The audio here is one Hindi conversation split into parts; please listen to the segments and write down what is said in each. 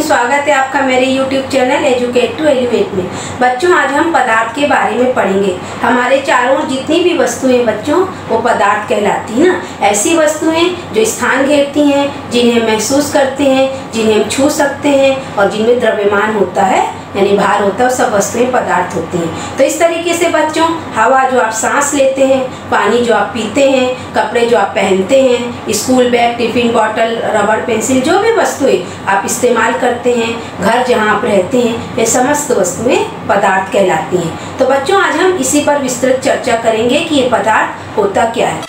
स्वागत है आपका मेरे YouTube channel educate to elevate में। बच्चों, आज हम पदार्थ के बारे में पढ़ेंगे। हमारे चारों ओर जितनी भी वस्तुएं बच्चों वो पदार्थ कहलाती हैं ना। ऐसी वस्तुएं जो स्थान घेरती हैं, जिन्हें महसूस करते हैं, जिन्हें हम छू सकते हैं और जिनमें द्रव्यमान होता है यानी भार होता है, सब वस्तुएं पदार्थ होती हैं। तो इस तरीके से बच्चों, हवा जो आप सांस लेते हैं, पानी जो आप पीते हैं, कपड़े जो आप पहनते हैं, स्कूल बैग, टिफिन बॉटल, रबड़, पेंसिल, जो भी वस्तुएं आप इस्तेमाल करते हैं, घर जहां आप रहते हैं, ये समस्त वस्तुएं पदार्थ कहलाती हैं। तो बच्चों, आज हम इसी पर विस्तृत चर्चा करेंगे कि ये पदार्थ होता क्या है।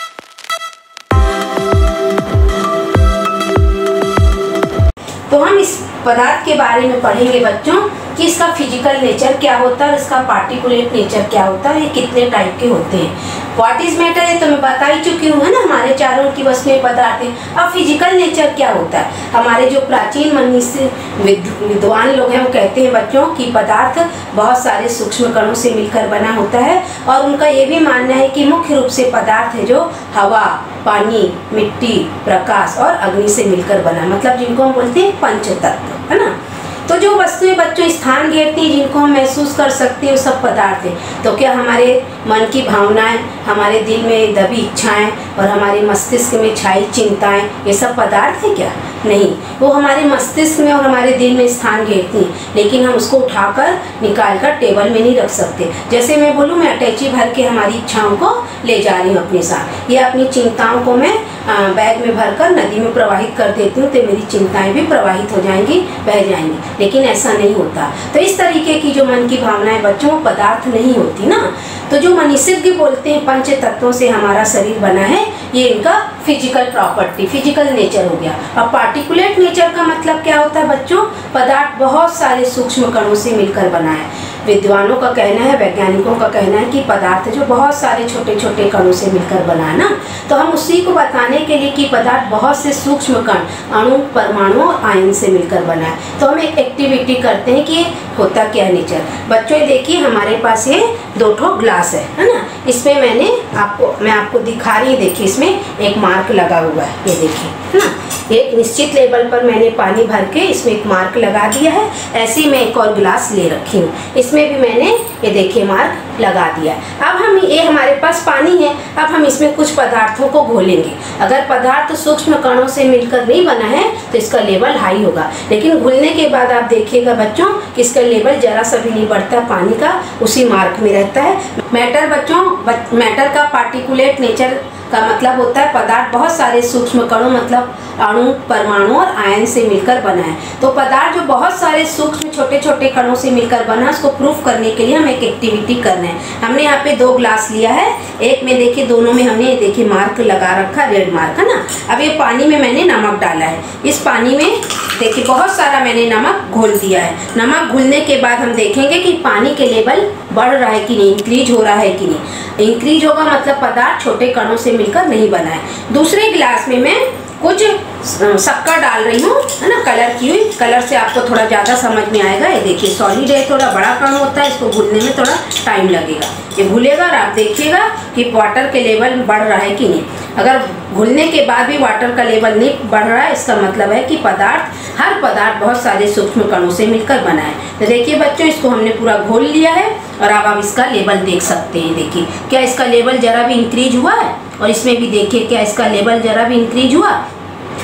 तो हम इस पदार्थ के बारे में पढ़ेंगे बच्चों कि इसका फिजिकल नेचर क्या होता है और इसका पार्टिकुलेट नेचर क्या होता है, ये कितने टाइप के होते हैं। व्हाट इज मैटर है तो मैं बता ही चुकी हूँ, है ना। हमारे चारों की वस्तुएं पदार्थ हैं। अब फिजिकल नेचर क्या होता है। हमारे जो प्राचीन मनीषी विद्वान लोग हैं वो कहते हैं बच्चों कि पदार्थ बहुत सारे सूक्ष्म कणों से मिलकर बना होता है, और उनका ये भी मानना है कि मुख्य रूप से पदार्थ है जो हवा, पानी, मिट्टी, प्रकाश और अग्नि से मिलकर बना, मतलब जिनको हम बोलते हैं पंचतत्व, है ना। तो जो वस्तुएं बच्चों स्थान घेरती हैं, जिनको हम महसूस कर सकते हैं, वो सब पदार्थ हैं। तो क्या हमारे मन की भावनाएं, हमारे दिल में दबी इच्छाएं और हमारे मस्तिष्क में छाई चिंताएं, ये सब पदार्थ है क्या? नहीं, वो हमारे मस्तिष्क में और हमारे दिल में स्थान घेरती हैं, लेकिन हम उसको उठाकर निकालकर टेबल में नहीं रख सकते। जैसे मैं बोलूँ, मैं अटैची भर के हमारी इच्छाओं को ले जा रही हूँ अपने साथ, या अपनी चिंताओं को मैं बैग में भरकर नदी में प्रवाहित कर देती हूँ, तो मेरी चिंताएं भी प्रवाहित हो जाएंगी, बह जाएंगी, लेकिन ऐसा नहीं होता। तो इस तरीके की जो मन की भावनाएं बच्चों वो पदार्थ नहीं होती ना। तो जो मनीषिज्ञ बोलते हैं पंच तत्वों से हमारा शरीर बना है, ये इनका फिजिकल प्रॉपर्टी, फिजिकल नेचर हो गया। अब पार्टिकुलेट नेचर का मतलब क्या होता है बच्चों? पदार्थ बहुत सारे सूक्ष्म कणों से मिलकर बना है। विद्वानों का कहना है, वैज्ञानिकों का कहना है कि पदार्थ जो बहुत सारे छोटे छोटे कणों से मिलकर बना है ना। तो हम उसी को बताने के लिए कि पदार्थ बहुत से सूक्ष्म कण, अणु, परमाणु और आयन से मिलकर बना है, तो हम एक एक्टिविटी करते हैं कि होता क्या है नेचर। बच्चों ये देखिए, हमारे पास ये 2 ठो ग्लास है ना। इसमें मैं आपको दिखा रही हूँ, देखिए इसमें एक मार्क लगा हुआ है, ये देखिए, है ना। एक निश्चित लेवल पर मैंने पानी भर के इसमें एक मार्क लगा दिया है। ऐसे ही मैं एक और गिलास ले रखी हूँ, इसमें भी मैंने ये देखिए मार्क लगा दिया। अब हम ये हमारे पास पानी है, अब हम इसमें कुछ पदार्थों को घोलेंगे। अगर पदार्थ सूक्ष्म कणों से मिलकर नहीं बना है तो इसका लेवल हाई होगा, लेकिन घुलने के बाद आप देखिएगा बच्चों कि इसका लेवल जरा सा भी नहीं बढ़ता, पानी का उसी मार्क में रहता है। मैटर बच्चों, मैटर का पार्टिकुलेट नेचर का मतलब होता है पदार्थ बहुत सारे सूक्ष्म कणों, मतलब अणु, परमाणु और आयन से मिलकर बना है। तो पदार्थ जो बहुत सारे सूक्ष्म छोटे छोटे कणों से मिलकर बना, उसको प्रूफ करने के लिए हम एक एक्टिविटी कर रहे हैं। हमने यहाँ पे 2 ग्लास लिया है, एक में देखिए, दोनों में हमने देखिए मार्क लगा रखा, रेड मार्क, है ना। अब ये पानी में मैंने नमक डाला है, इस पानी में देखिए बहुत सारा मैंने नमक घोल दिया है। नमक घुलने के बाद हम देखेंगे कि पानी के लेवल बढ़ रहा है कि नहीं, इंक्रीज हो रहा है कि नहीं। इंक्रीज होगा मतलब पदार्थ छोटे कणों से मिलकर नहीं बना है। दूसरे गिलास में मैं कुछ शक्कर डाल रही हूँ, है ना, कलर की हुई। कलर से आपको थोड़ा ज़्यादा समझ में आएगा। ये देखिए सॉलिड है, थोड़ा बड़ा कण होता है, इसको घुलने में थोड़ा टाइम लगेगा। ये घुलेगा और आप देखिएगा कि वाटर के लेवल बढ़ रहा है कि नहीं। अगर घुलने के बाद भी वाटर का लेवल नहीं बढ़ रहा है, इसका मतलब है कि हर पदार्थ बहुत सारे सूक्ष्म कणों से मिलकर बना है। तो देखिए बच्चों, इसको हमने पूरा घोल लिया है और अब आप इसका लेवल देख सकते हैं। देखिए क्या इसका लेवल जरा भी इंक्रीज हुआ है, और इसमें भी देखिए क्या इसका लेवल जरा भी इंक्रीज हुआ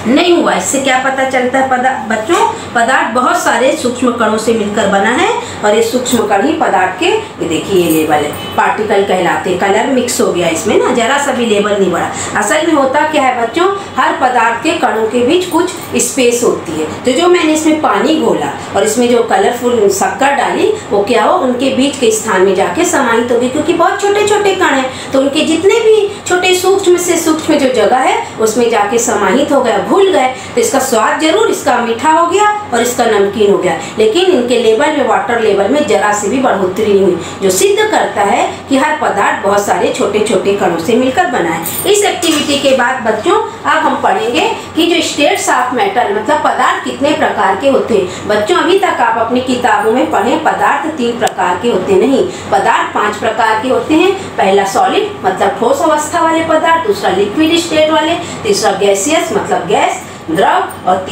नहीं हुआ। इससे क्या पता चलता है बच्चों? पदार्थ बहुत सारे सूक्ष्म कणों से मिलकर बना है, और ये सूक्ष्म कण ही पदार्थ के, ये देखिए ये लेवल है, पार्टिकल कहलाते। कलर मिक्स हो गया इसमें ना, जरा सा भी लेवल नहीं बढ़ा। असल में होता क्या है बच्चों, हर पदार्थ के कणों के बीच कुछ स्पेस होती है। तो जो मैंने इसमें पानी घोला और इसमें जो कलरफुल शक्कर डाली, वो क्या हो, उनके बीच के स्थान में जाके समाहित हो गई, क्योंकि बहुत छोटे छोटे कण हैं, तो उनके जितने भी छोटे सूक्ष्म से सूक्ष्म जो जगह है उसमें जाके समाहित हो गया, घुल गए। तो इसका स्वाद जरूर, इसका मीठा हो गया और इसका नमकीन हो गया, लेकिन इनके लेवल में, वाटर लेवल में जरा से भी बढ़ोतरी नहीं हुई, जो सिद्ध करता है कि हर पदार्थ बहुत सारे छोटे छोटे कणों से मिलकर बना है। इस एक्टिविटी के बाद बच्चों अब हम पढ़ेंगे कि जो स्टेट्स ऑफ मैटर, मतलब पदार्थ कितने प्रकार के होते हैं। बच्चों अभी तक आप अपनी किताबों में पढ़े पदार्थ 3 प्रकार के होते नहीं, पदार्थ 5 प्रकार के होते हैं। पहला सॉलिड मतलब ठोस अवस्था वाले पदार्थ, दूसरा लिक्विड स्टेट वाले, तीसरा गैसियस मतलब गैस, द्रव, और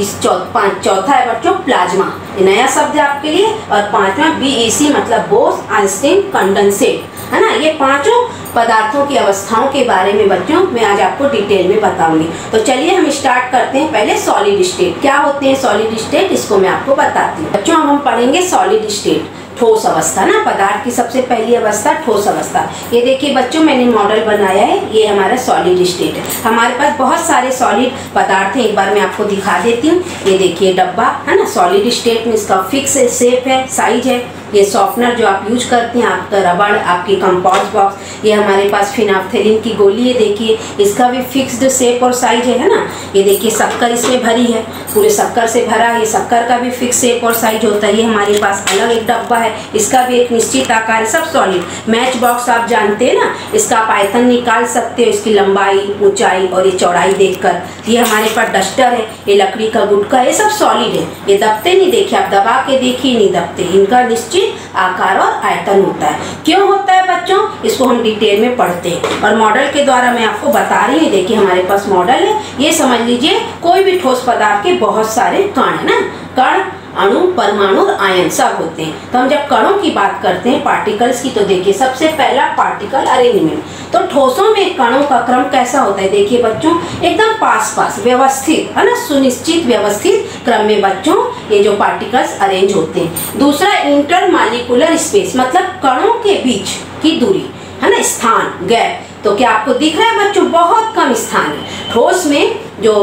चौथा है बच्चों प्लाज्मा, ये नया शब्द है आपके लिए। और पांचवा BEC मतलब बोस आइंस्टीन कंडेंसेट, है ना। ये पांचों पदार्थों की अवस्थाओं के बारे में बच्चों मैं आज आपको डिटेल में बताऊंगी। तो चलिए हम स्टार्ट करते हैं। पहले सॉलिड स्टेट क्या होते हैं, सॉलिड स्टेट इसको मैं आपको बताती हूँ बच्चों। हम पढ़ेंगे सॉलिड स्टेट, ठोस अवस्था ना, पदार्थ की सबसे पहली अवस्था ठोस अवस्था। ये देखिए बच्चों मैंने मॉडल बनाया है, ये हमारा सॉलिड स्टेट है। हमारे पास बहुत सारे सॉलिड पदार्थ हैं, एक बार मैं आपको दिखा देती हूँ। ये देखिए डब्बा है ना, सॉलिड स्टेट में इसका फिक्स शेप है, साइज है। ये सॉफ्टनर जो आप यूज करते हैं, आपका रबड़, आपकी कंपास बॉक्स, ये हमारे पास फिनाफ्थेलिन की गोली है, देखिए इसका भी फिक्स्ड शेप और साइज है ना। ये देखिए शक्कर इसमें भरी है, पूरे शक्कर से भरा, ये शक्कर का भी फिक्स शेप और साइज होता है। ये हमारे पास अलग एक डब्बा है, इसका भी एक निश्चित आकार है, सब सॉलिड। मैच बॉक्स आप जानते हैं ना, इसका आप आयतन निकाल सकते हो, इसकी लंबाई, ऊंचाई और ये चौड़ाई देखकर। ये हमारे पास डस्टर है, ये लकड़ी का गुटका, ये सब सॉलिड है, ये दबते नहीं, देखिए आप दबा के देखिए नहीं दबते, इनका निश्चित आकार और आयतन होता है। क्यों होता है बच्चों, इसको हम डिटेल में पढ़ते हैं और मॉडल के द्वारा मैं आपको बता रही हूँ। देखिए हमारे पास मॉडल है, ये समझ लीजिए कोई भी ठोस पदार्थ के बहुत सारे कण है ना, कण, अणु, परमाणु और आयन सब होते हैं। तो हम जब कणों की बात करते हैं, पार्टिकल्स की, तो देखिए सबसे पहला पार्टिकल अरेंजमेंट। तो ठोसों में कणों का क्रम कैसा होता है, देखिए बच्चों एकदम पास पास व्यवस्थित है ना, सुनिश्चित व्यवस्थित क्रम में बच्चों ये जो पार्टिकल्स अरेंज होते हैं। दूसरा इंटरमॉलिक्यूलर स्पेस मतलब कणों के बीच की दूरी है ना, स्थान, गैप। तो क्या आपको दिख रहा है बच्चों, बहुत कम स्थान है ठोस में, जो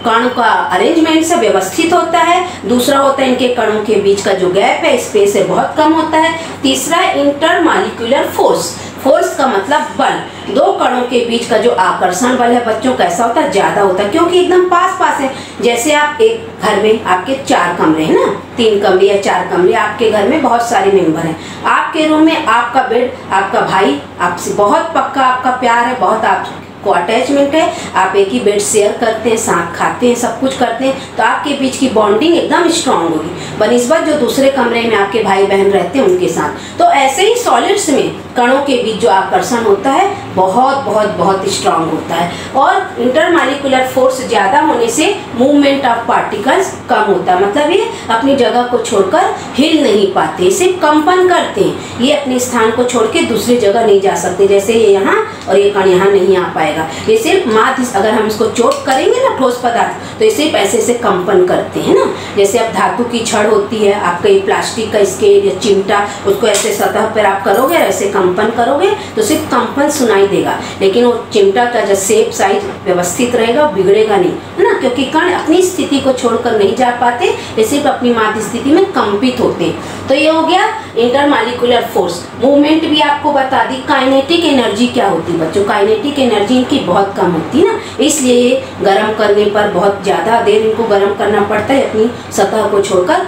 कणों का अरेंजमेंट से व्यवस्थित होता है। दूसरा होता है इनके कणों के बीच का जो गैप है, स्पेस है, बहुत कम होता है। तीसरा इंटरमॉलिक्यूलर फोर्स, फोर्स का मतलब बल, दो कणों के बीच का जो आकर्षण बल है बच्चों कैसा होता है, ज्यादा होता है, क्योंकि एकदम पास पास है। जैसे आप एक घर में, आपके 4 कमरे हैं ना, 3 कमरे या 4 कमरे, आपके घर में बहुत सारे मेंबर हैं। आपके रूम में आपका बेड, आपका भाई आपसे बहुत पक्का आपका प्यार है, बहुत आपको अटैचमेंट है, आप एक ही बेड शेयर करते हैं, साथ खाते हैं, सब कुछ करते हैं, तो आपके बीच की बॉन्डिंग एकदम स्ट्रांग होगी बनिस्बत जो दूसरे कमरे में आपके भाई बहन रहते हैं उनके साथ। तो ऐसे ही सॉलिड्स में कणों के बीच जो आकर्षण होता है बहुत बहुत बहुत स्ट्रांग होता है। और इंटरमॉलिक्यूलर फोर्स ज़्यादा होने से मूवमेंट ऑफ पार्टिकल्स कम होता है, मतलब ये अपनी जगह को छोड़कर हिल नहीं पाते, इसे कंपन करते हैं, ये अपने स्थान को छोड़ के दूसरी जगह नहीं जा सकते। जैसे ये यहाँ और ये कण यहाँ नहीं आ पाएगा, ये सिर्फ माध्य, अगर हम इसको चोट करेंगे ना ठोस पदार्थ, तो ये सिर्फ ऐसे से कंपन करते हैं ना। जैसे अब धातु की छड़ होती है, आपका ये प्लास्टिक का स्केल या चिमटा, उसको ऐसे सतह पर आप करोगे, ऐसे कंपन करोगे तो सिर्फ कंपन सुनाई देगा, लेकिन वो चिमटा का जो शेप साइज व्यवस्थित रहेगा, बिगड़ेगा नहीं, है ना, क्योंकि कण अपनी स्थिति को छोड़कर नहीं जा पाते, ये सिर्फ अपनी माध्य स्थिति में कंपित होते हैं। तो ये हो गया इंटरमॉलिक्यूलर फोर्स। मूवमेंट भी आपको बता दी। काइनेटिक एनर्जी क्या होती है बच्चों, काइनेटिक एनर्जी इनकी बहुत कम होती है ना, इसलिए गर्म करने पर बहुत ज़्यादा देर इनको गर्म करना पड़ता है, अपनी सतह को छोड़कर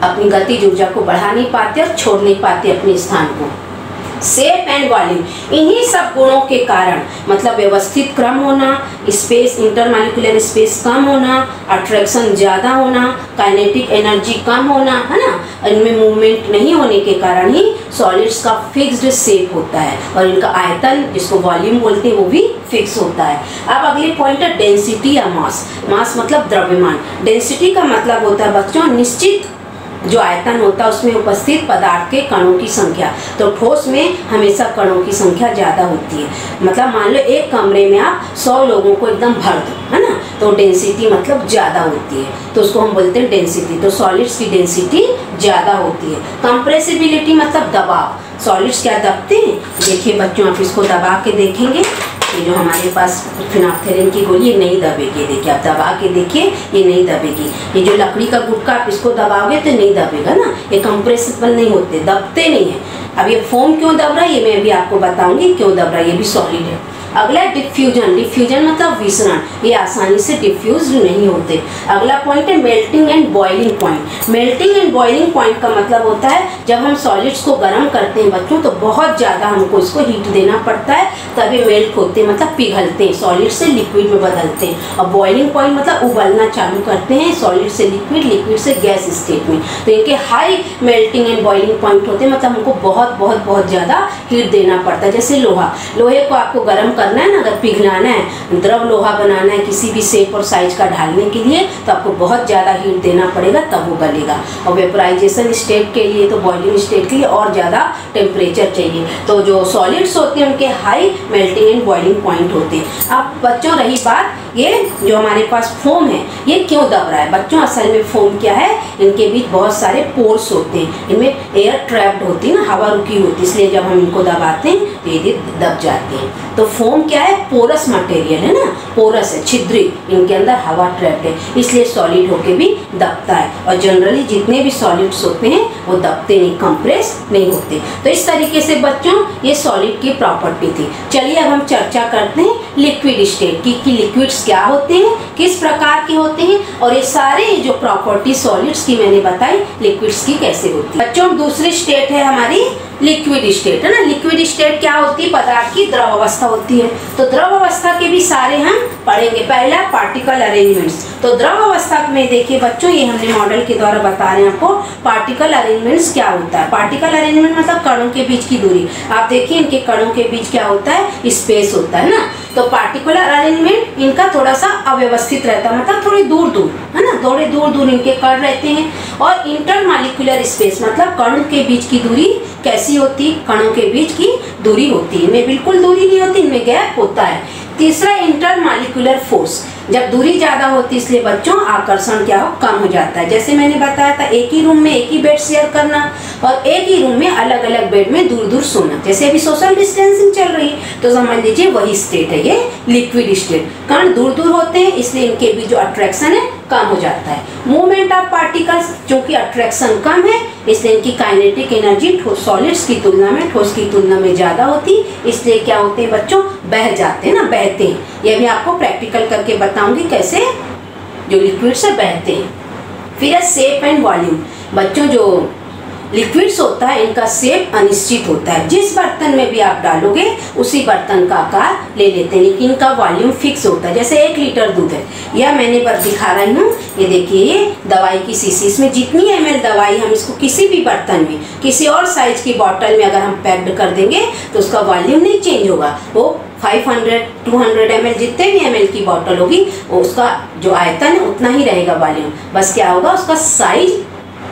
अपनी गतिज ऊर्जा को बढ़ा नहीं पाते और छोड़ नहीं पाते अपने स्थान को। शेप एंड वॉल्यूम, इन्हीं सब गुणों के कारण, मतलब व्यवस्थित क्रम होना, स्पेस, इंटरमॉलिक्यूलर स्पेस कम होना, अट्रैक्शन ज़्यादा होना, काइनेटिक एनर्जी कम होना, है ना, इनमें मूवमेंट नहीं होने के कारण ही सॉलिड्स का फिक्स्ड शेप होता है और इनका आयतन, जिसको वॉल्यूम बोलते हैं, वो भी फिक्स होता है। अब अगले पॉइंट है डेंसिटी या मास। मास मतलब द्रव्यमान, डेंसिटी का मतलब होता है बच्चों निश्चित जो आयतन होता है उसमें उपस्थित पदार्थ के कणों की संख्या। तो ठोस में हमेशा कणों की संख्या ज़्यादा होती है, मतलब मान लो एक कमरे में आप 100 लोगों को एकदम भर दो, है ना, तो डेंसिटी मतलब ज़्यादा होती है, तो उसको हम बोलते हैं डेंसिटी। तो सॉलिड्स की डेंसिटी ज़्यादा होती है। कंप्रेसिबिलिटी मतलब दबाव, सॉलिड्स क्या दबते हैं, देखिए बच्चों आप इसको दबा के देखेंगे, ये जो हमारे पास फिनाफ्थेलिन की गोली, ये नहीं दबेगी, देखिए आप दबा के देखिए, ये नहीं दबेगी। ये जो लकड़ी का गुटका आप इसको दबाओगे तो नहीं दबेगा ना, ये कंप्रेसिबल नहीं होते, दबते नहीं है। अब ये फोम क्यों दब रहा है, ये मैं भी आपको बताऊंगी क्यों दब रहा है, ये भी सॉलिड है। अगला डिफ्यूजन, डिफ्यूजन मतलब विसरण, ये आसानी से डिफ्यूज नहीं होते। अगला पॉइंट है melting and boiling point. Melting and boiling point का मतलब होता है जब हम सॉलिड्स को गर्म करते हैं बच्चों, तो बहुत ज़्यादा हमको इसको हीट देना पड़ता है, तभी मेल्ट होते हैं, मतलब पिघलते हैं, सॉलिड से लिक्विड में बदलते हैं। और बॉइलिंग पॉइंट मतलब उबलना चालू करते हैं, सॉलिड से लिक्विड, लिक्विड से गैस स्टेट में। तो इनके high melting and boiling point होते हैं, मतलब हमको बहुत बहुत बहुत ज़्यादा हीट देना पड़ता है। जैसे लोहा, लोहे को आपको गर्म करना है ना, अगर पिघलाना है, द्रव लोहा बनाना है किसी भी शेप और साइज का ढालने के लिए, तो आपको बहुत ज़्यादा हीट देना पड़ेगा, तब वो गलेगा। और वेपराइजेशन स्टेट के लिए, तो बॉइलिंग स्टेट के लिए और ज़्यादा टेम्परेचर चाहिए। तो जो सॉलिड्स होते हैं उनके high melting and boiling point होते हैं। अब बच्चों रही बात, ये जो हमारे पास फोम है ये क्यों दब रहा है? बच्चों असल में फोम क्या है, इनके बीच बहुत सारे पोर्स होते हैं, इनमें एयर ट्रैप्ड होती है ना, हवा रुकी होती है, इसलिए जब हम इनको दबाते हैं तो ये दब जाते हैं। तो फोम क्या है? पोरस मटेरियल है ना, पोरस है, छिद्री, इनके अंदर हवा ट्रैप्ड है, इसलिए सॉलिड होके भी दबता है। और जनरली जितने भी सॉलिड्स होते हैं वो दबते नहीं, कंप्रेस नहीं होते। तो इस तरीके से बच्चों ये सॉलिड की प्रॉपर्टी थी। चलिए अब हम चर्चा करते हैं लिक्विड स्टेट की, कि लिक्विड्स क्या होते हैं, किस प्रकार के होते हैं, और ये सारे जो प्रॉपर्टी सॉलिड्स की मैंने बताई, लिक्विड्स की कैसे होती है। बच्चों दूसरी स्टेट है हमारी लिक्विड स्टेट, है ना। लिक्विड स्टेट क्या होती है? पदार्थ की द्रव अवस्था होती है। तो द्रव अवस्था के भी सारे हम पढ़ेंगे। पहला पार्टिकल अरेंजमेंट्स। तो द्रव अवस्था में देखिए बच्चों, ये हमने मॉडल के द्वारा बता रहे हैं आपको, पार्टिकल अरेंजमेंट्स क्या होता है। पार्टिकल अरेंजमेंट मतलब कणों के बीच की दूरी। आप देखिए इनके कणों के बीच क्या होता है, स्पेस होता है ना। तो पार्टिकुलर अरेंजमेंट इनका थोड़ा सा अव्यवस्थित रहता है, मतलब थोड़ी दूर दूर, है ना, थोड़े दूर दूर इनके कण रहते हैं। और इंटरमॉलिक्यूलर स्पेस मतलब कणों के बीच की दूरी कैसी होती, कणों के बीच की दूरी होती है, इनमें बिल्कुल दूरी नहीं होती, इनमें गैप होता है। तीसरा इंटरमॉलिक्यूलर फोर्स, जब दूरी ज्यादा होती है इसलिए बच्चों आकर्षण क्या हो, कम हो जाता है। जैसे मैंने बताया था एक ही रूम में एक ही बेड शेयर करना और एक ही रूम में अलग अलग बेड में दूर दूर सोना, जैसे अभी सोशल डिस्टेंसिंग चल रही है, तो समझ लीजिए वही स्टेट है ये लिक्विड स्टेट। कण दूर दूर होते हैं इसलिए इनके बीच जो अट्रैक्शन है कम हो जाता है। मूवमेंट ऑफ पार्टिकल्स, चूंकि अट्रैक्शन कम है इसलिए इनकी काइनेटिक एनर्जी सॉलिड्स की तुलना में, ठोस की तुलना में ज्यादा होती, इसलिए क्या होते हैं बच्चों, बह जाते हैं ना, बहते हैं। ये भी आपको प्रैक्टिकल करके बताऊंगी कैसे जो लिक्विड से बहते हैं। फिर है शेप एंड वॉल्यूम। बच्चों जो लिक्विड्स होता है इनका शेप अनिश्चित होता है, जिस बर्तन में भी आप डालोगे उसी बर्तन का आकार ले लेते हैं, लेकिन इनका वॉल्यूम फिक्स होता है। जैसे 1 लीटर दूध है, यह मैंने बस दिखा रही हूँ, ये देखिए ये दवाई की शीशी, इसमें जितनी ml दवाई हम इसको किसी भी बर्तन में, किसी और साइज की बॉटल में अगर हम पैक्ड कर देंगे तो उसका वॉल्यूम नहीं चेंज होगा। वो 500 200 ml जितने भी ml की बॉटल होगी उसका जो आयतन है उतना ही रहेगा वॉल्यूम, बस क्या होगा उसका साइज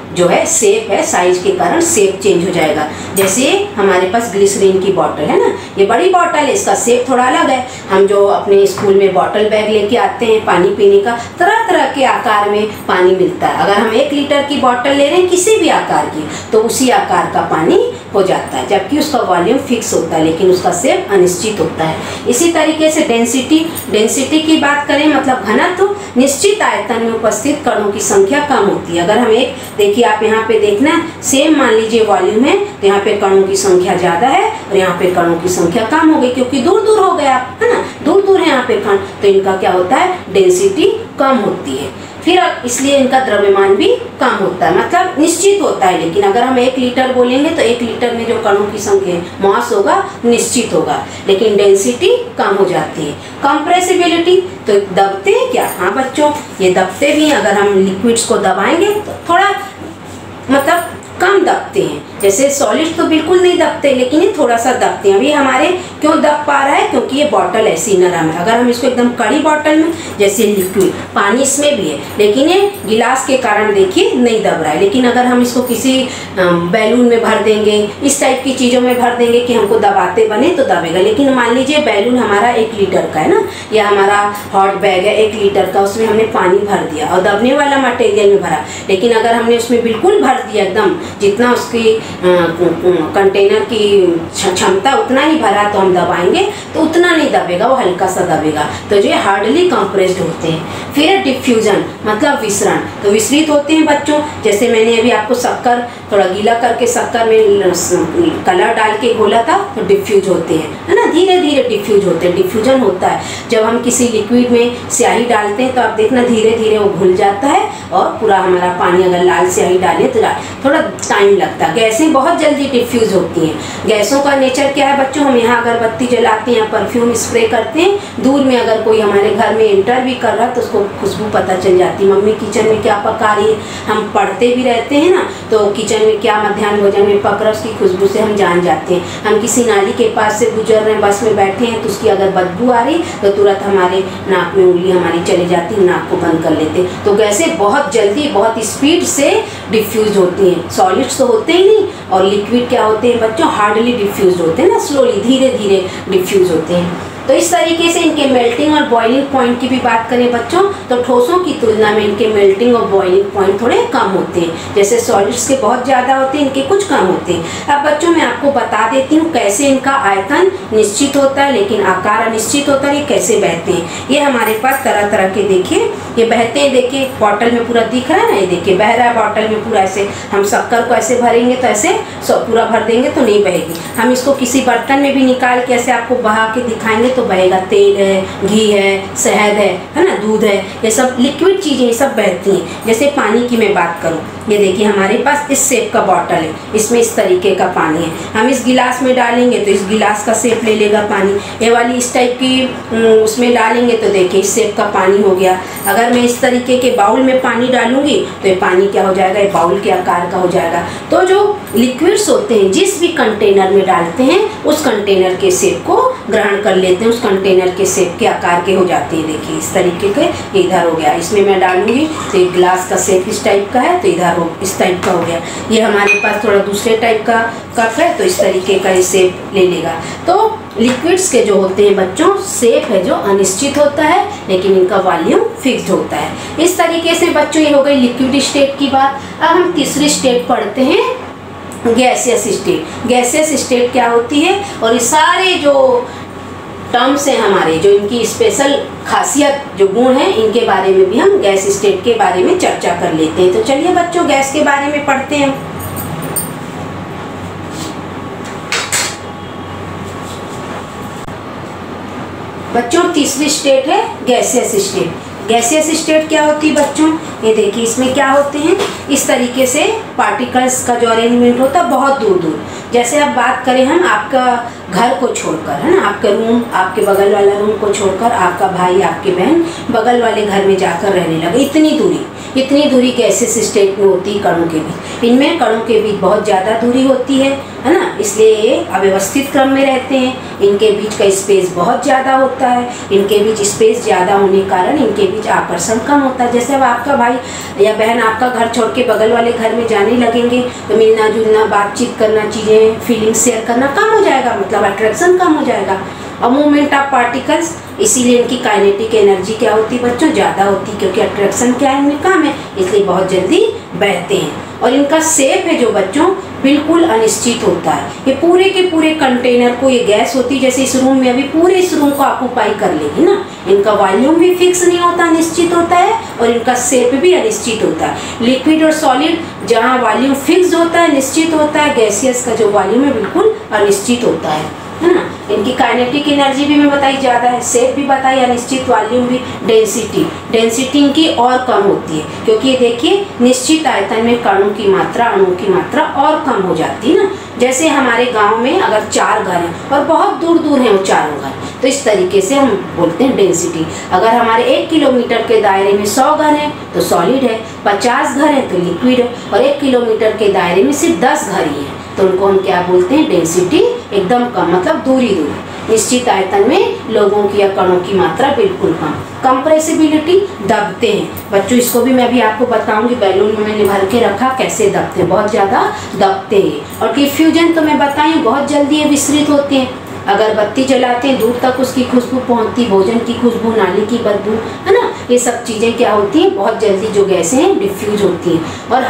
जो है, शेप है, साइज के कारण शेप चेंज हो जाएगा। जैसे हमारे पास ग्लिसरीन की बॉटल है ना, ये बड़ी बॉटल है, इसका शेप थोड़ा अलग है। हम जो अपने स्कूल में बॉटल बैग लेके आते हैं पानी पीने का, तरह तरह के आकार में पानी मिलता है। अगर हम 1 लीटर की बॉटल ले रहे हैं किसी भी आकार की तो उसी आकार का पानी हो जाता है, जबकि उसका वॉल्यूम फिक्स होता है लेकिन उसका शेप अनिश्चित होता है। इसी तरीके से डेंसिटी की बात करें मतलब घनत्व, निश्चित आयतन में उपस्थित कणों की संख्या कम होती है। अगर हम एक देखिए आप यहाँ पे देखना सेम मान लीजिए वॉल्यूम है तो यहाँ पे कणों की संख्या ज्यादा है और यहाँ पे कणों की संख्या कम हो गई, क्योंकि दूर दूर हो गया, है ना, दूर दूर है यहाँ पे कण, तो इनका क्या होता है, डेंसिटी कम होती है। फिर इसलिए इनका द्रव्यमान भी कम होता है, मतलब निश्चित होता है। लेकिन अगर हम 1 लीटर बोलेंगे तो 1 लीटर में जो कणों की संख्या मास होगा निश्चित होगा, लेकिन डेंसिटी कम हो जाती है। कंप्रेसिबिलिटी, तो दबते हैं क्या? हाँ बच्चों ये दबते भी हैं। अगर हम लिक्विड्स को दबाएंगे तो थोड़ा मतलब कम दबते हैं, जैसे सॉलिड तो बिल्कुल नहीं दबते लेकिन ये थोड़ा सा दबते हैं। अभी हमारे क्यों दब पा रहा है, क्योंकि ये बॉटल ऐसी नरम है। अगर हम इसको एकदम कड़ी बॉटल में, जैसे लिक्विड पानी इसमें भी है लेकिन ये गिलास के कारण देखिए नहीं दब रहा है, लेकिन अगर हम इसको किसी बैलून में भर देंगे, इस टाइप की चीज़ों में भर देंगे कि हमको दबाते बने तो दबेगा। लेकिन मान लीजिए बैलून हमारा 1 लीटर का है ना, या हमारा हॉट बैग है 1 लीटर का, उसमें हमने पानी भर दिया और दबने वाला मटेरियल में भरा, लेकिन अगर हमने उसमें बिल्कुल भर दिया एकदम जितना उसकी कंटेनर की क्षमता उतना ही भरा तो हम दबाएंगे तो उतना नहीं दबेगा, वो हल्का सा दबेगा, तो जो हार्डली कंप्रेस्ड होते हैं। फिर डिफ्यूजन मतलब विसरण, तो विसरित होते हैं बच्चों। जैसे मैंने अभी आपको शक्कर थोड़ा गीला करके शक्कर में कलर डाल के घोला था तो डिफ्यूज होते हैं, है ना, धीरे धीरे डिफ्यूज होते हैं। डिफ्यूजन होता है जब हम किसी लिक्विड में स्याही डालते हैं तो आप देखना धीरे धीरे वो घुल जाता है और पूरा हमारा पानी, अगर लाल स्याही डालें तो थोड़ा टाइम लगता है। गैसें बहुत जल्दी डिफ्यूज होती हैं। गैसों का नेचर क्या है बच्चों, हम यहाँ अगरबत्ती जलाते हैं, परफ्यूम स्प्रे करते हैं, दूर में अगर कोई हमारे घर में एंटर भी कर रहा है तो उसको खुशबू पता चल जाती है। मम्मी किचन में क्या पका रही है, हम पढ़ते भी रहते हैं ना, तो किचन में क्या मध्याह्न भोजन में पक रहा है उसकी खुशबू से हम जान जाते हैं। हम किसी नाली के पास से गुजर रहे हैं, बस में बैठे हैं तो उसकी अगर बदबू आ रही तो तुरंत हमारे नाक में उंगली हमारी चली जाती, नाक को बंद कर लेते। तो गैसें बहुत जल्दी बहुत स्पीड से डिफ्यूज होती हैं। सॉलिड्स तो होते ही नहीं, और लिक्विड क्या होते हैं बच्चों, हार्डली डिफ्यूज होते हैं ना, स्लोली धीरे धीरे डिफ्यूज होते हैं। तो इस तरीके से इनके मेल्टिंग और बॉइलिंग पॉइंट की भी बात करें बच्चों, तो ठोसों की तुलना में इनके मेल्टिंग और बॉइलिंग पॉइंट थोड़े कम होते हैं। जैसे सॉलिड्स के बहुत ज़्यादा होते हैं, इनके कुछ कम होते हैं। अब बच्चों मैं आपको बता देती हूँ कैसे इनका आयतन निश्चित होता है लेकिन आकार अनिश्चित होता है। ये कैसे बहते हैं, ये हमारे पास तरह तरह के देखिए ये बहते हैं। देखिए बॉटल में पूरा दिख रहा है ना, ये देखिए बह रहा है बॉटल में पूरा। ऐसे हम शक्कर को ऐसे भरेंगे तो ऐसे पूरा भर देंगे तो नहीं बहेगी। हम इसको किसी बर्तन में भी निकाल के ऐसे आपको बहा के दिखाएंगे तो बहेगा। तेल है, घी है, शहद है ना, दूध है, ये सब लिक्विड चीज़ें ये सब बहती हैं। जैसे पानी की मैं बात करूँ, ये देखिए हमारे पास इस शेप का बॉटल है, इसमें इस तरीके का पानी है। हम इस गिलास में डालेंगे तो इस गिलास का शेप ले लेगा पानी। ये वाली इस टाइप की उसमें डालेंगे तो देखिए इस शेप का पानी हो गया। अगर मैं इस तरीके के बाउल में पानी डालूंगी तो ये पानी क्या हो जाएगा, ये बाउल के आकार का हो जाएगा। तो जो लिक्विड्स होते हैं जिस भी कंटेनर में डालते हैं उस कंटेनर के शेप को ग्रहण कर लेते हैं, उस कंटेनर के शेप के आकार के हो जाते हैं। देखिए इस तरीके के इधर हो गया, इसमें मैं डालूंगी तो एक ग्लास का शेप इस टाइप का है तो इधर हो इस टाइप का हो गया। ये हमारे पास थोड़ा दूसरे टाइप का कप है तो इस तरीके का ये शेप ले लेगा। तो लिक्विड्स के जो होते हैं बच्चों शेप है जो अनिश्चित होता है लेकिन इनका वॉल्यूम फिक्स्ड होता है। इस तरीके से बच्चों ये हो गई लिक्विड स्टेट की बात। अब हम तीसरी स्टेट पढ़ते हैं, गैसियस स्टेट। गैसियस स्टेट क्या होती है, और ये सारे जो टर्म्स हैं हमारे, जो इनकी स्पेशल खासियत जो गुण हैं, इनके बारे में भी हम गैस स्टेट के बारे में चर्चा कर लेते हैं। तो चलिए बच्चों गैस के बारे में पढ़ते हैं। बच्चों तीसरी स्टेट है गैसियस स्टेट। गैसियस स्टेट क्या होती है बच्चों, ये देखिए इसमें क्या होते हैं, इस तरीके से पार्टिकल्स का जो अरेंजमेंट होता है बहुत दूर दूर। जैसे अब बात करें हम आपका घर को छोड़कर, है ना, आपका रूम, आपके बगल वाला रूम को छोड़कर आपका भाई आपकी बहन बगल वाले घर में जाकर रहने लगे, इतनी दूरी गैसियस स्टेट में होती है कणों के बीच। इनमें कणों के बीच बहुत ज़्यादा दूरी होती है ना, इसलिए ये अव्यवस्थित क्रम में रहते हैं। इनके बीच का स्पेस बहुत ज़्यादा होता है, इनके बीच स्पेस ज़्यादा होने के कारण इनके बीच आकर्षण कम होता है। जैसे अब आपका भाई या बहन आपका घर छोड़ के बगल वाले घर में जाने लगेंगे तो मिलना जुलना, बातचीत करना, चीज़ें फीलिंग्स शेयर करना कम हो जाएगा, मतलब अट्रैक्शन कम हो जाएगा। और मूवमेंट ऑफ पार्टिकल्स, इसीलिए इनकी काइनेटिक एनर्जी क्या होती है बच्चों, ज़्यादा होती है, क्योंकि अट्रैक्शन क्या है इनमें कम है, इसलिए बहुत जल्दी बहते हैं। और इनका शेप है जो बच्चों बिल्कुल अनिश्चित होता है। ये पूरे के पूरे कंटेनर को, ये गैस होती है जैसे इस रूम में अभी पूरे इस रूम को ऑक्यूपाई कर लेगी ना। इनका वॉल्यूम भी फिक्स नहीं होता, अनिश्चित होता है, और इनका शेप भी अनिश्चित होता है। लिक्विड और सॉलिड जहाँ वॉल्यूम फिक्स होता है, निश्चित होता है, गैसियस का जो वॉल्यूम है बिल्कुल अनिश्चित होता है ना। इनकी काइनेटिक एनर्जी भी मैं बताई ज़्यादा है, शेप भी बताई, अनिश्चित, वॉल्यूम भी। डेंसिटी इनकी और कम होती है, क्योंकि ये देखिए निश्चित आयतन में कणों की मात्रा, अणुओं की मात्रा और कम हो जाती है ना। जैसे हमारे गांव में अगर 4 घर हैं और बहुत दूर दूर हैं वो चारों घर, तो इस तरीके से हम बोलते हैं डेंसिटी। अगर हमारे 1 किलोमीटर के दायरे में 100 घर हैं तो सॉलिड है, 50 घर हैं तो लिक्विड है, और 1 किलोमीटर के दायरे में सिर्फ 10 घर ही हैं तो उनको हम क्या बोलते हैं, डेंसिटी एकदम कम, मतलब दूरी दूरी। निश्चित आयतन में लोगों की या कणों की मात्रा बिल्कुल कम। कंप्रेसिबिलिटी, दबते हैं बच्चों, इसको भी मैं अभी आपको बताऊंगी। बैलून में मैंने भर के रखा कैसे दबते हैं, बहुत ज़्यादा दबते हैं। और डिफ्यूजन तो मैं बताई बहुत जल्दी ये विस्तृत होते हैं। अगरबत्ती जलाते हैं दूर तक उसकी खुशबू पहुंचती, भोजन की खुशबू, नाली की बदबू, है ना, ये सब चीज़ें क्या होती हैं, बहुत जल्दी जो गैसें हैं डिफ्यूज होती हैं। और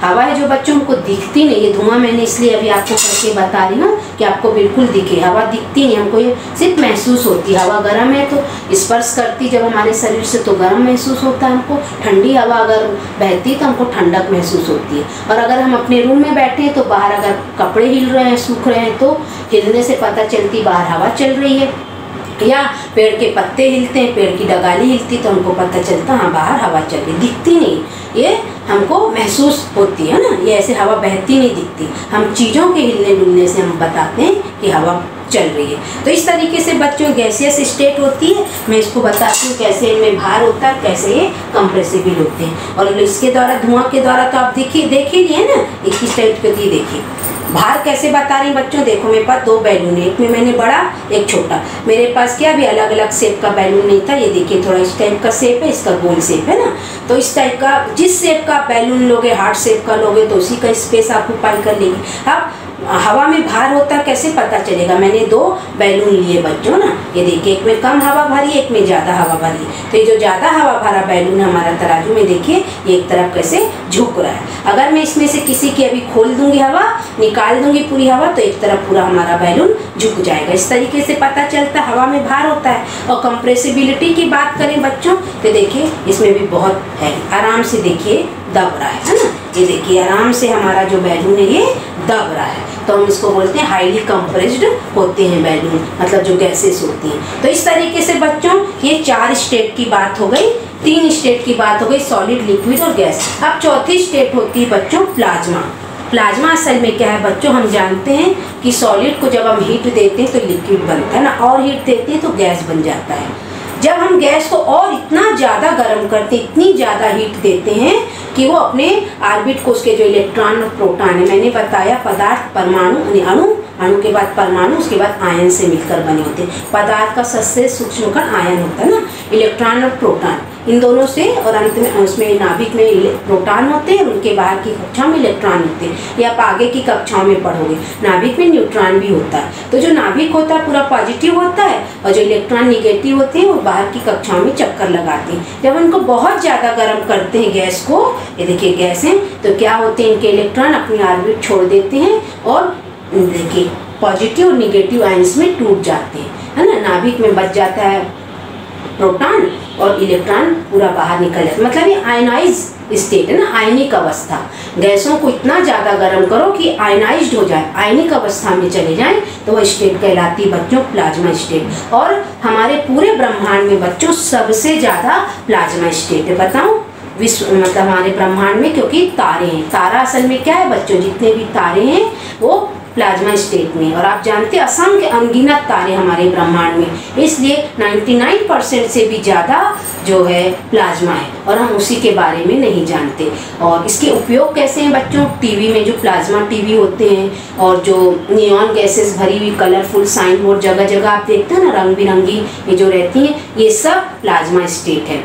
हवा है जो बच्चों को दिखती नहीं, ये धुआं मैंने इसलिए अभी आपको करके बता रही हूँ कि आपको बिल्कुल दिखे। हवा दिखती नहीं हमको, ये सिर्फ महसूस होती है। हवा गर्म है तो स्पर्श करती जब हमारे शरीर से तो गर्म महसूस होता है हमको। ठंडी हवा अगर बहती तो हमको ठंडक महसूस होती है। और अगर हम अपने रूम में बैठे हैं तो बाहर अगर कपड़े हिल रहे हैं, सूख रहे हैं, तो हिलने से पता चलती बाहर हवा चल रही है। या पेड़ के पत्ते हिलते हैं, पेड़ की डगाली हिलती तो हमको पता चलता हाँ बाहर हवा चल रही। दिखती नहीं, ये हमको महसूस होती है ना, ये ऐसे हवा बहती नहीं दिखती। हम चीज़ों के हिलने डुलने से हम बताते हैं कि हवा चल रही है। तो इस तरीके से बच्चों गैसियस स्टेट होती है। मैं इसको बताती हूँ कैसे इनमें भार होता है, कैसे ये कंप्रेसिबल होते हैं। और इसके द्वारा, धुआं के द्वारा तो आप देख ही लिए ना, इसकी स्टेट को दी देखिए। भार कैसे बता रही बच्चों, देखो मेरे पास दो बैलून है, एक में मैंने बड़ा एक छोटा। मेरे पास क्या भी अलग अलग शेप का बैलून नहीं था, ये देखिए थोड़ा इस टाइप का शेप है, इसका गोल शेप है ना। तो इस टाइप का जिस शेप का बैलून लोगे, हार्ट शेप का लोगे तो उसी का स्पेस ऑक्यूपाई कर लेगी। अब हवा में भार होता है कैसे पता चलेगा, मैंने दो बैलून लिए बच्चों ना, ये देखिए एक में कम हवा भरी है, एक में ज़्यादा हवा भरी है। तो ये जो ज़्यादा हवा भरा बैलून है हमारा तराजू में, देखिए ये एक तरफ कैसे झुक रहा है। अगर मैं इसमें से किसी की अभी खोल दूंगी हवा, निकाल दूंगी पूरी हवा, तो एक तरफ पूरा हमारा बैलून झुक जाएगा। इस तरीके से पता चलता है हवा में भार होता है। और कंप्रेसिबिलिटी की बात करें बच्चों तो देखिए इसमें भी बहुत है, आराम से देखिए दब रहा है ना। ये देखिए आराम से हमारा जो बैलून है ये दब रहा है, तो हम इसको बोलते हैं हाईली कंप्रेस्ड होते हैं बैलून, मतलब जो गैसेस होती हैं। तो इस तरीके से बच्चों ये 4 स्टेट की बात हो गई, 3 स्टेट की बात हो गई, सॉलिड, लिक्विड और गैस। अब चौथी स्टेट होती है बच्चों प्लाज्मा। प्लाज्मा असल में क्या है बच्चों, हम जानते हैं कि सॉलिड को जब हम हीट देते हैं तो लिक्विड बनता है ना, और हीट देते हैं तो गैस बन जाता है। जब हम गैस को और इतना ज़्यादा गर्म करते हैं, इतनी ज़्यादा हीट देते हैं कि वो अपने ऑर्बिट को, उसके जो इलेक्ट्रॉन और प्रोटॉन है, मैंने बताया पदार्थ परमाणु, अणु, अणु के बाद परमाणु, उसके बाद आयन से मिलकर बने होते हैं। पदार्थ का सबसे सूक्ष्म कण आयन होता है ना, इलेक्ट्रॉन और प्रोटॉन, इन दोनों से, और अंत में उसमें नाभिक में प्रोटॉन होते हैं, उनके बाहर की कक्षा में इलेक्ट्रॉन होते हैं। ये आप आगे की कक्षाओं में पढ़ोगे। नाभिक में न्यूट्रॉन भी होता है। तो जो नाभिक होता है पूरा पॉजिटिव होता है, और जो इलेक्ट्रॉन निगेटिव होते हैं वो बाहर की कक्षाओं में चक्कर लगाते हैं। जब उनको बहुत ज़्यादा गर्म करते हैं गैस को, ये देखिए गैस है, तो क्या होते हैं इनके इलेक्ट्रॉन अपनी ऑर्बिट छोड़ देते हैं और देखिए पॉजिटिव और निगेटिव आयंस में टूट जाते हैं, है ना। नाभिक में बच जाता है प्रोटॉन और इलेक्ट्रॉन पूरा बाहर निकल जाता है, मतलब ये आयनाइज स्टेट है ना, आयनिक अवस्था। गैसों को इतना ज़्यादा गर्म करो कि आयनाइज्ड हो जाए, आयनिक अवस्था में चले जाएं, तो वह स्टेट कहलाती है बच्चों प्लाज्मा स्टेट। और हमारे पूरे ब्रह्मांड में बच्चों सबसे ज़्यादा प्लाज्मा स्टेट है, बताऊँ विश्व, मतलब हमारे ब्रह्मांड में, क्योंकि तारे हैं। तारा असल में क्या है बच्चों, जितने भी तारे हैं वो प्लाज्मा स्टेट में, और आप जानते हैं असंख्य अनगिनत तारे हमारे ब्रह्मांड में, इसलिए 99% से भी ज़्यादा जो है प्लाज्मा है, और हम उसी के बारे में नहीं जानते। और इसके उपयोग कैसे हैं बच्चों, टीवी में जो प्लाज्मा टीवी होते हैं, और जो नियॉन गैसेस भरी हुई कलरफुल साइन बोर्ड जगह जगह आप देखते हैं ना, रंग बिरंगी ये जो रहती हैं, ये सब प्लाज्मा स्टेट है।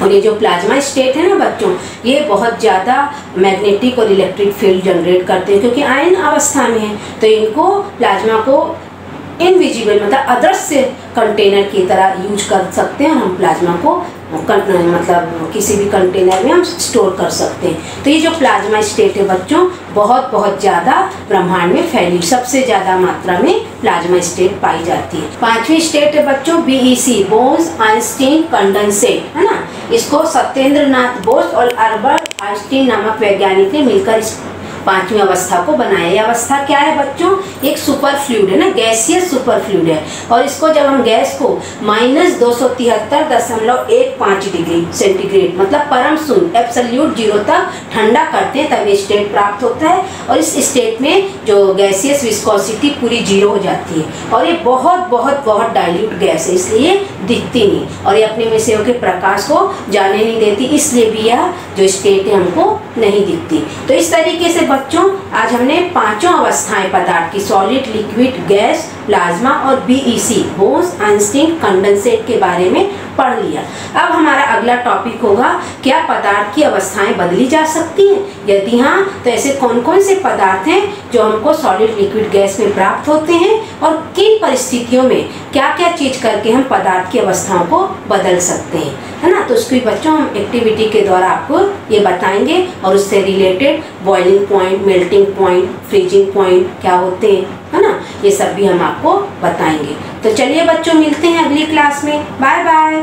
और ये जो प्लाज्मा स्टेट है ना बच्चों, ये बहुत ज़्यादा मैग्नेटिक और इलेक्ट्रिक फील्ड जनरेट करते हैं, क्योंकि आयन अवस्था में है। तो इनको प्लाज्मा को इनविजिबल मतलब अदृश्य कंटेनर की तरह यूज कर सकते हैं, और हम प्लाज्मा को मतलब किसी भी कंटेनर में हम स्टोर कर सकते हैं। तो ये जो प्लाज्मा स्टेट है बच्चों बहुत बहुत ज़्यादा ब्रह्मांड में फैली, सबसे ज़्यादा मात्रा में प्लाज्मा स्टेट पाई जाती है। 5वीं स्टेट है बच्चों BEC, बोस-आइंस्टीन कंडेंसेट, है ना। इसको सत्येंद्र नाथ बोस और अल्बर्ट आइंस्टीन नामक वैज्ञानिक ने मिलकर इस 5वीं अवस्था को बनाया। ये अवस्था क्या है बच्चों, एक सुपर फ्लूइड है ना, गैसियस सुपर फ्लूइड है। और इसको जब हम गैस को -273.15 डिग्री सेंटीग्रेड मतलब परम शून्य एब्सोल्यूट 0 तक ठंडा करते हैं, तब ये स्टेट प्राप्त होता है। और इस स्टेट में जो गैसियस विस्कोसिटी पूरी 0 हो जाती है, और ये बहुत बहुत बहुत डाइल्यूट गैस है, इसलिए दिखती नहीं, और ये अपने में से होकर प्रकाश को जाने नहीं देती, इसलिए भी यह जो स्टेट है हमको नहीं दिखती। तो इस तरीके से बच्चों आज हमने 5 अवस्थाएं पदार्थ की, सॉलिड, लिक्विड, गैस, प्लाज्मा और BEC, बोस-आइंस्टीन कंडेंसेट के बारे में पढ़ लिया। अब हमारा अगला टॉपिक होगा, क्या पदार्थ की अवस्थाएं बदली जा सकती हैं? यदि हाँ, तो ऐसे कौन कौन से पदार्थ हैं जो हमको सॉलिड, लिक्विड, गैस में प्राप्त होते हैं, और किन परिस्थितियों में क्या क्या चीज करके हम पदार्थ की अवस्थाओं को बदल सकते हैं, है ना। तो उसकी बच्चों हम एक्टिविटी के द्वारा आपको ये बताएंगे, और उससे related boiling point, melting point, freezing point क्या होते हैं, है ना, ये सब भी हम आपको बताएंगे। तो चलिए बच्चों मिलते हैं अगली क्लास में, बाय बाय।